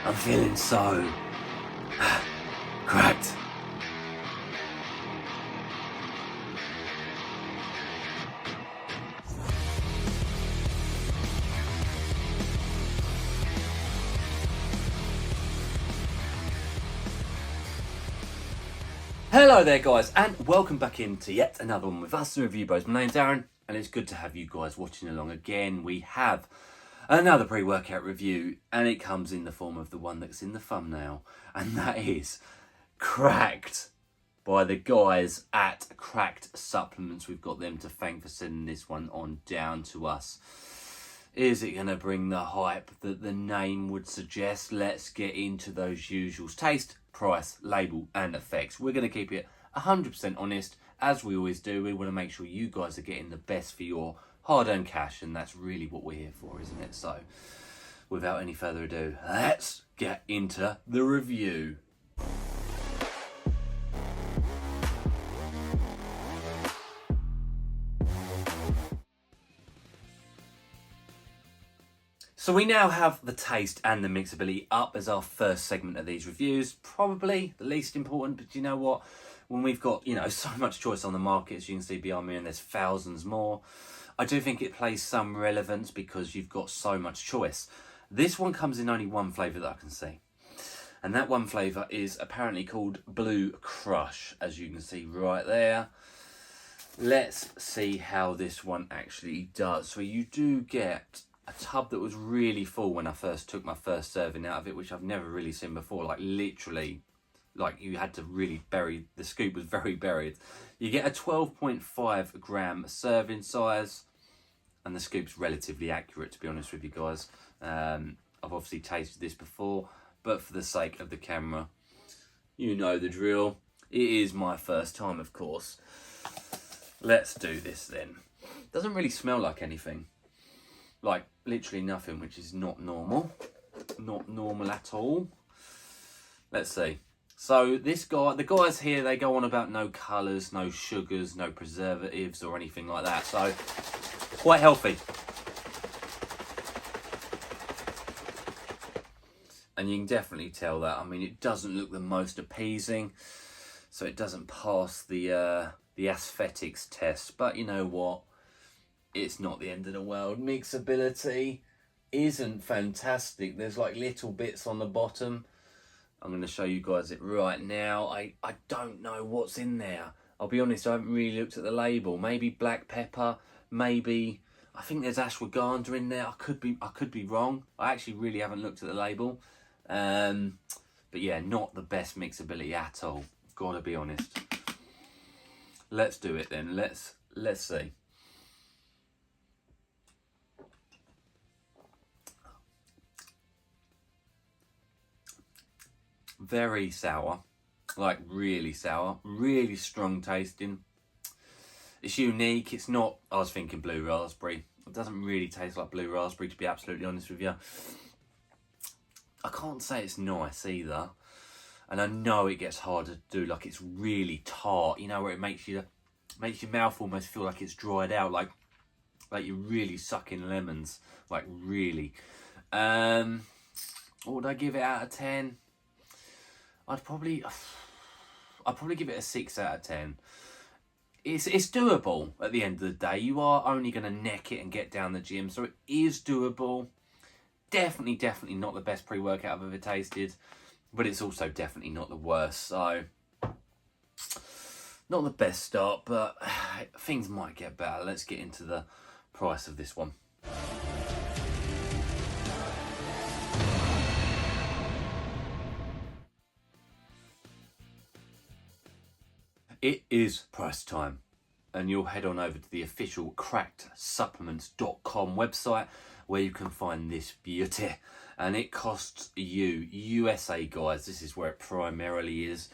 I'm feeling so cracked. Hello there guys, and welcome back into yet another one with us, the Review Bros. My name's Aaron, and it's good to have you guys watching along again. We have another pre-workout review, and it comes in the form of the one that's in the thumbnail, and that is Cracked by the guys at Cracked Supplements. We've got them to thank for sending this one on down to us. Is it going to bring the hype that the name would suggest? Let's get into those usuals. Taste, price, label and effects. We're going to keep it 100% honest, as we always do. We want to make sure you guys are getting the best for your hard-earned cash, and that's really what we're here for, isn't it? So, without any further ado, let's get into the review. So we now have the taste and the mixability up as our first segment of these reviews. Probably the least important, but you know what? When we've got, so much choice on the market, as you can see behind me, and there's thousands more, I do think it plays some relevance because you've got so much choice. This one comes in only one flavour that I can see. And that one flavour is apparently called Blue Crush, as you can see right there. Let's see how this one actually does. So you do get a tub that was really full when I first took my first serving out of it, which I've never really seen before. Like literally, like you had to really bury, the scoop was very buried. You get a 12.5 gram serving size, and the scoop's relatively accurate, to be honest with you guys. I've obviously tasted this before, but for the sake of the camera, you know the drill. It is my first time, of course. Let's do this then. Doesn't really smell like anything. Like literally nothing, which is not normal. Not normal at all. Let's see. So the guys here, they go on about no colours, no sugars, no preservatives or anything like that. So quite healthy. And you can definitely tell that. I mean, it doesn't look the most appeasing, so it doesn't pass the aesthetics test. But you know what? It's not the end of the world. Mixability isn't fantastic. There's like little bits on the bottom. I'm going to show you guys it right now. I don't know what's in there. I'll be honest, I haven't really looked at the label. Maybe black pepper, maybe, I think there's ashwagandha in there. I could be wrong. I actually really haven't looked at the label. But yeah, not the best mixability at all. Gotta be honest. Let's do it then. Let's see. Very sour, like really sour, really strong tasting. It's unique. It's not, I was thinking blue raspberry. It doesn't really taste like blue raspberry, to be absolutely honest with you. I can't say it's nice either. And I know it gets harder to do, like it's really tart, where it makes your mouth almost feel like it's dried out, like you're really sucking lemons, like really. What would I give it out of 10? I'd probably give it a 6 out of 10. It's doable at the end of the day. You are only going to neck it and get down the gym, so it is doable. Definitely not the best pre-workout I've ever tasted, but it's also definitely not the worst. So, not the best start, but things might get better. Let's get into the price of this one. It is price time, and you'll head on over to the official crackedsupplements.com website where you can find this beauty, and it costs you, USA guys, this is where it primarily is,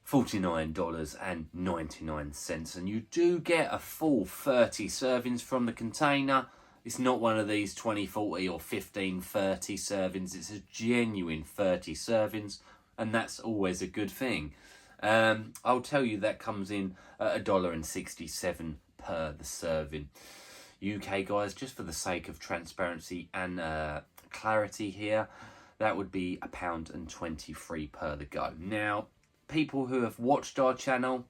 $49.99, and you do get a full 30 servings from the container. It's not one of these 20, 40 or 15, 30 servings. It's a genuine 30 servings, and that's always a good thing. I'll tell you that comes in at $1.67 per the serving. UK guys, just for the sake of transparency and clarity here, that would be £1.23 per the go. Now, people who have watched our channel,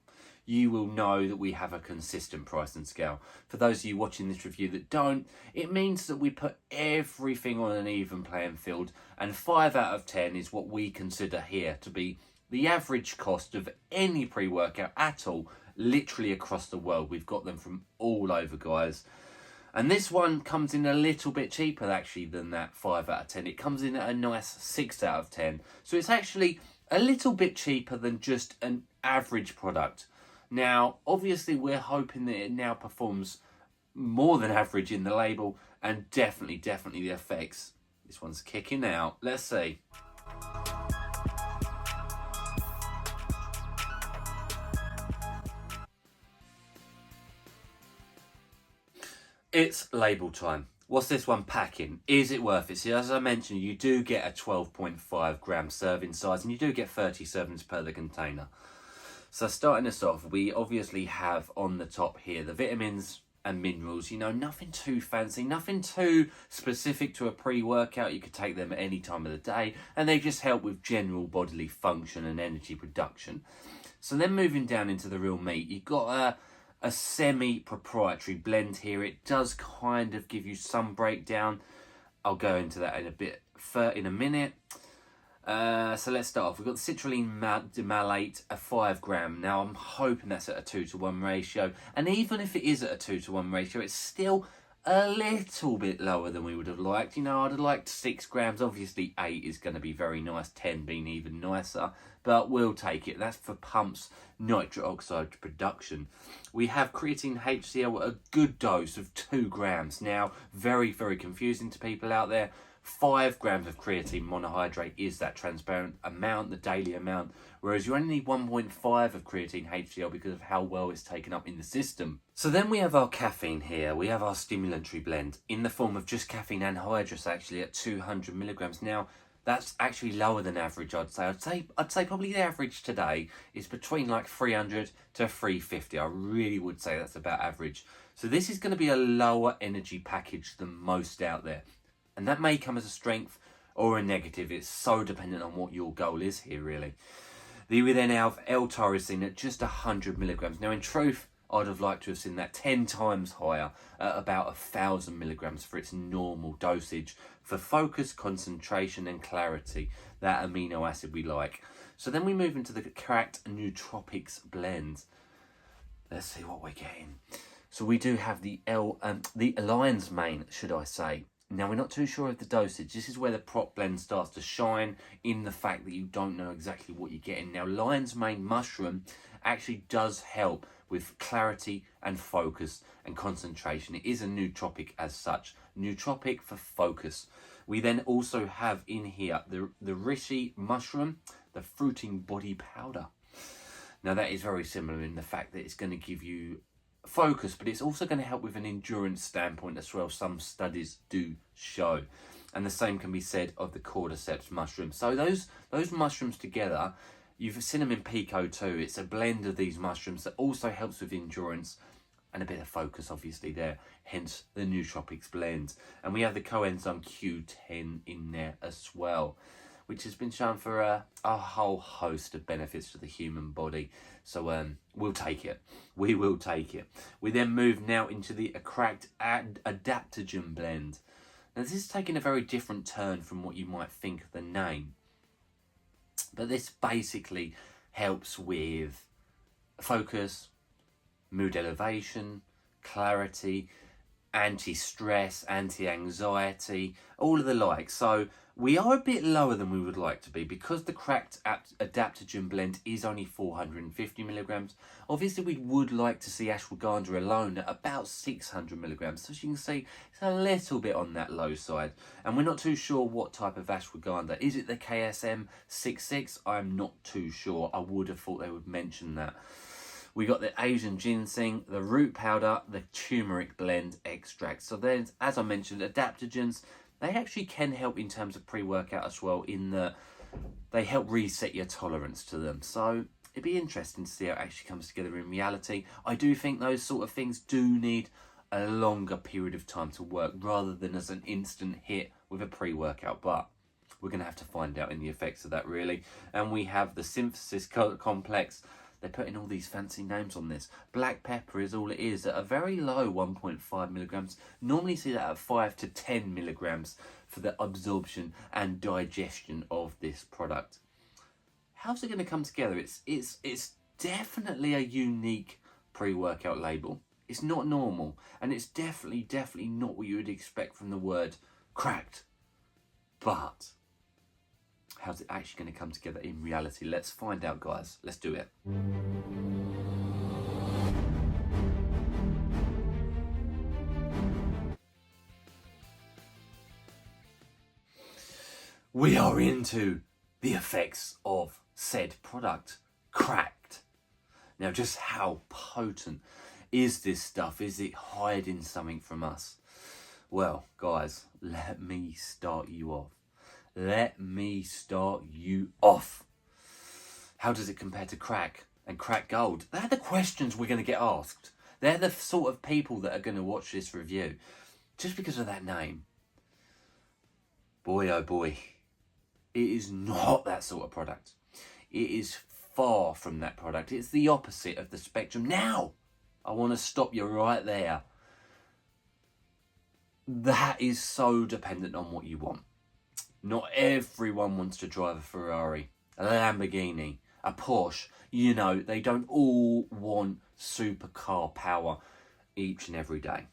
you will know that we have a consistent price and scale. For those of you watching this review that don't, it means that we put everything on an even playing field, and 5 out of 10 is what we consider here to be the average cost of any pre-workout at all, literally across the world. We've got them from all over, guys. And this one comes in a little bit cheaper actually than that 5 out of 10. It comes in at a nice 6 out of 10. So it's actually a little bit cheaper than just an average product. Now, obviously, we're hoping that it now performs more than average in the label, and definitely the effects. This one's kicking out. Let's see. It's label time. What's this one packing? Is it worth it? See, as I mentioned, you do get a 12.5 gram serving size, and you do get 30 servings per the container. So starting us off, we obviously have on the top here the vitamins and minerals. You know, nothing too fancy, nothing too specific to a pre-workout. You could take them at any time of the day, and they just help with general bodily function and energy production. So then moving down into the real meat, you've got a semi-proprietary blend here. It does kind of give you some breakdown. I'll go into that in a minute. So let's start off. We've got the citrulline malate, a 5 gram. Now I'm hoping that's at a 2-to-1 ratio, and even if it is at a 2-to-1 ratio, it's still a little bit lower than we would have liked. You know, I'd have liked 6 grams. Obviously 8 is going to be very nice, 10 being even nicer, but we'll take it. That's for pumps nitric oxide production. We have creatine HCl, a good dose of 2 grams. Now, very confusing to people out there. 5 grams of creatine monohydrate is that transparent amount, the daily amount, whereas you only need 1.5 of creatine HCl because of how well it's taken up in the system. So then we have our caffeine here. We have our stimulatory blend in the form of just caffeine anhydrous, actually at 200 milligrams. Now, that's actually lower than average, I'd say. I'd say probably the average today is between like 300 to 350. I really would say that's about average. So this is going to be a lower energy package than most out there. And that may come as a strength or a negative. It's so dependent on what your goal is here, really. We then have L-tyrosine at just 100 milligrams. Now, in truth, I'd have liked to have seen that 10 times higher at about 1,000 milligrams for its normal dosage for focus, concentration and clarity, that amino acid we like. So then we move into the cracked nootropics blend. Let's see what we're getting. So we do have the lion's mane, should I say. Now, we're not too sure of the dosage. This is where the prop blend starts to shine in the fact that you don't know exactly what you're getting. Now, lion's mane mushroom actually does help with clarity and focus and concentration. It is a nootropic as such. Nootropic for focus. We then also have in here the reishi mushroom, the fruiting body powder. Now, that is very similar in the fact that it's going to give you focus, but it's also going to help with an endurance standpoint as well. Some studies do show, and the same can be said of the cordyceps mushroom. So those mushrooms together, you've seen them in Pico too. It's a blend of these mushrooms that also helps with endurance and a bit of focus, obviously there, hence the nootropics blend. And we have the coenzyme Q10 in there as well, which has been shown for a whole host of benefits to the human body. So we'll take it. We will take it. We then move now into the cracked adaptogen blend. Now, this is taking a very different turn from what you might think of the name. But this basically helps with focus, mood elevation, clarity, anti-stress, anti-anxiety, all of the like. So we are a bit lower than we would like to be because the cracked adaptogen blend is only 450 milligrams. Obviously, we would like to see ashwagandha alone at about 600 milligrams. So as you can see, it's a little bit on that low side. And we're not too sure what type of ashwagandha. Is it the KSM 66? I'm not too sure. I would have thought they would mention that. We got the Asian ginseng, the root powder, the turmeric blend extract. So then, as I mentioned, adaptogens, they actually can help in terms of pre-workout as well, in that they help reset your tolerance to them. So it'd be interesting to see how it actually comes together in reality. I do think those sort of things do need a longer period of time to work rather than as an instant hit with a pre-workout. But We're going to have to find out in the effects of that, really. And we have the synthesis complex. They're putting all these fancy names on this. Black pepper is all it is at a very low 1.5 milligrams. Normally see that at 5 to 10 milligrams for the absorption and digestion of this product. How's it going to come together? It's definitely a unique pre-workout label. It's not normal, and it's definitely not what you would expect from the word cracked. But how's it actually going to come together in reality? Let's find out, guys. Let's do it. We are into the effects of said product, cracked. Now, just how potent is this stuff? Is it hiding something from us? Well, guys, let me start you off. How does it compare to crack and crack gold? They're the questions we're going to get asked. They're the sort of people that are going to watch this review just because of that name. Boy, oh boy, it is not that sort of product. It is far from that product. It's the opposite of the spectrum. Now, I want to stop you right there. That is so dependent on what you want. Not everyone wants to drive a Ferrari, a Lamborghini, a Porsche. You know, they don't all want supercar power each and every day.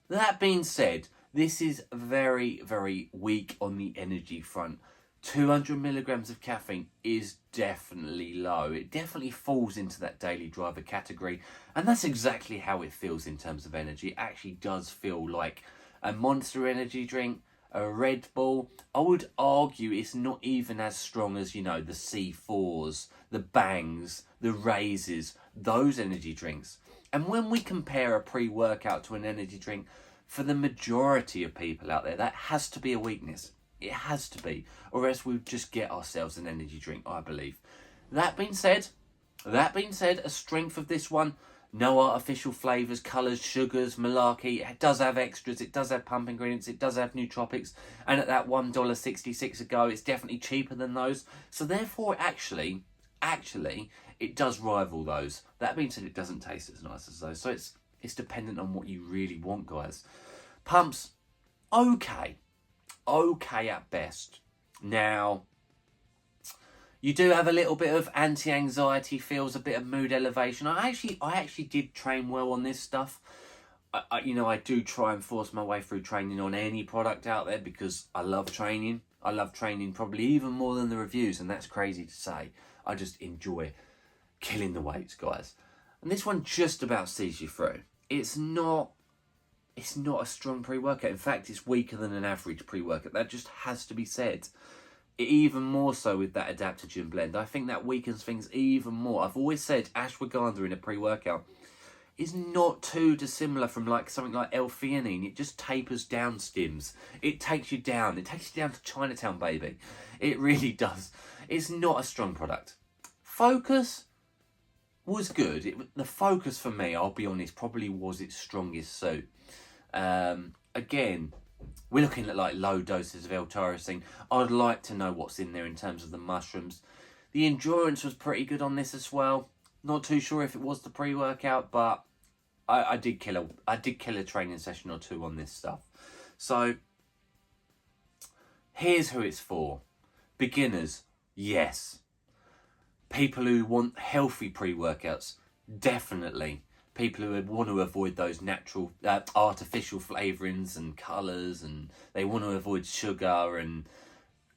That being said, this is very, very weak on the energy front. 200 milligrams of caffeine is definitely low. It definitely falls into that daily driver category. And that's exactly how it feels in terms of energy. It actually does feel like a Monster energy drink, a Red Bull. I would argue it's not even as strong as, you know, the C4s, the Bangs, the Raises, those energy drinks. And when we compare a pre-workout to an energy drink, for the majority of people out there, that has to be a weakness. It has to be, or else we'll just get ourselves an energy drink, I believe. That being said, a strength of this one, no artificial flavours, colours, sugars, malarkey. It does have extras, it does have pump ingredients, it does have nootropics, and at that $1.66 a go, it's definitely cheaper than those. So therefore, actually, it does rival those. That being said, it doesn't taste as nice as those. So it's dependent on what you really want, guys. Pumps, okay at best. Now, you do have a little bit of anti-anxiety feels, a bit of mood elevation. I actually did train well on this stuff. I do try and force my way through training on any product out there because I love training. I love training probably even more than the reviews, and that's crazy to say. I just enjoy killing the weights, guys. And this one just about sees you through. It's not a strong pre-workout. In fact, it's weaker than an average pre-workout. That just has to be said. Even more so with that adaptogen blend. I think that weakens things even more. I've always said ashwagandha in a pre-workout is not too dissimilar from something like L-theanine. It just tapers down stims. It takes you down. It takes you down to Chinatown, baby. It really does. It's not a strong product. Focus was good. The focus for me, I'll be honest, probably was its strongest suit. Again, we're looking at low doses of L-tyrosine. I'd like to know what's in there in terms of the mushrooms. The endurance was pretty good on this as well. Not too sure if it was the pre-workout, but I did kill a training session or two on this stuff. So here's who it's for. Beginners, yes. People who want healthy pre-workouts, definitely. People who would want to avoid those natural, artificial flavourings and colours, and they want to avoid sugar and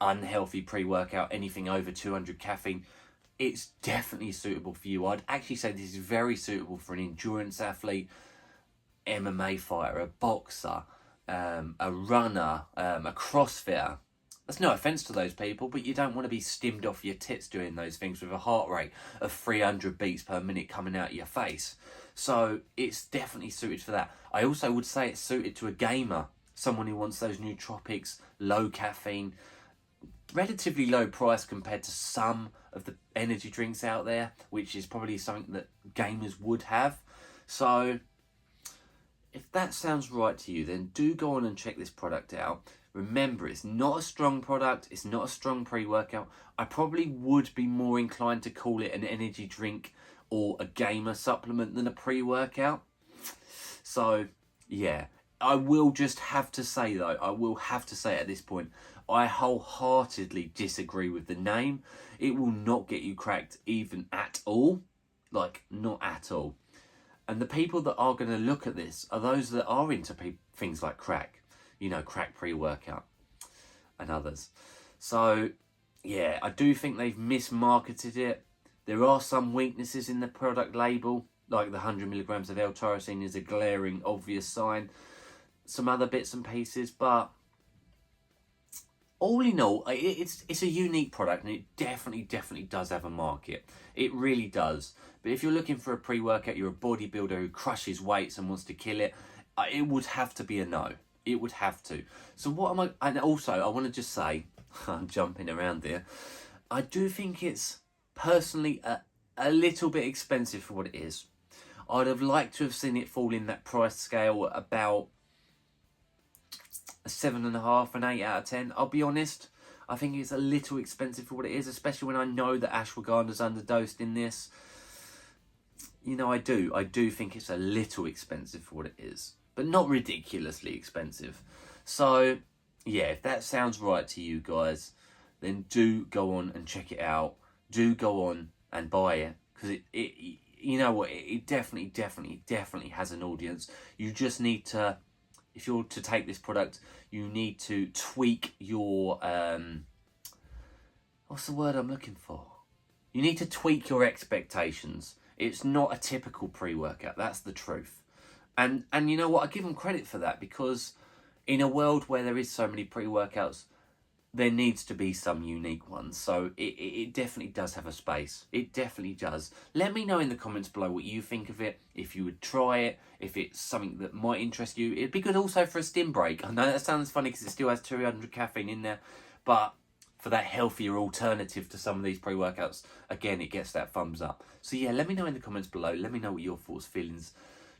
unhealthy pre-workout, anything over 200 caffeine. It's definitely suitable for you. I'd actually say this is very suitable for an endurance athlete, MMA fighter, a boxer, a runner, a CrossFitter. That's no offence to those people, but you don't want to be stimmed off your tits doing those things with a heart rate of 300 beats per minute coming out of your face. So it's definitely suited for that. I also would say it's suited to a gamer, someone who wants those nootropics, low caffeine, relatively low price compared to some of the energy drinks out there, which is probably something that gamers would have. So if that sounds right to you, then do go on and check this product out. Remember, it's not a strong product. It's not a strong pre-workout. I probably would be more inclined to call it an energy drink or a gamer supplement than a pre-workout. So, yeah. I will just have to say, though, I will have to say at this point, I wholeheartedly disagree with the name. It will not get you cracked even at all. Like, not at all. And the people that are going to look at this are those that are into things like crack. You know, crack pre-workout and others. So, yeah, I do think they've mismarketed it. There are some weaknesses in the product label, like the 100 milligrams of L-tyrosine is a glaring, obvious sign. Some other bits and pieces, but all in all, it's a unique product, and it definitely does have a market. It really does. But if you're looking for a pre-workout, you're a bodybuilder who crushes weights and wants to kill it, it would have to be a no. It would have to. So what am I... And also, I want to just say, I'm jumping around there, I do think it's personally a little bit expensive for what it is. I'd have liked to have seen it fall in that price scale at about a 7.5, an 8 out of 10. I'll be honest, I think it's a little expensive for what it is, especially when I know that ashwagandha's underdosed in this. You know, I do think it's a little expensive for what it is, but not ridiculously expensive. So, yeah, if that sounds right to you guys, then do go on and check it out. Do go on and buy it, because it you know what, it definitely has an audience. You just need to, if you're to take this product, you need to tweak your, what's the word I'm looking for? You need to tweak your expectations. It's not a typical pre-workout, that's the truth. And you know what, I give them credit for that, because in a world where there is so many pre-workouts, there needs to be some unique ones. So it definitely does have a space. It definitely does. Let me know in the comments below what you think of it, if you would try it, if it's something that might interest you. It'd be good also for a stim break. I know that sounds funny because it still has 200 caffeine in there, but for that healthier alternative to some of these pre-workouts, again, it gets that thumbs up. So yeah, let me know in the comments below. Let me know what your thoughts, feelings,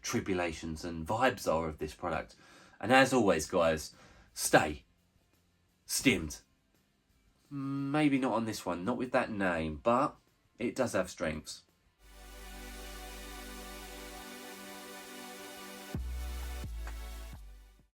tribulations and vibes are of this product. And as always, guys, stay stimmed. Maybe not on this one, not with that name, but it does have strengths.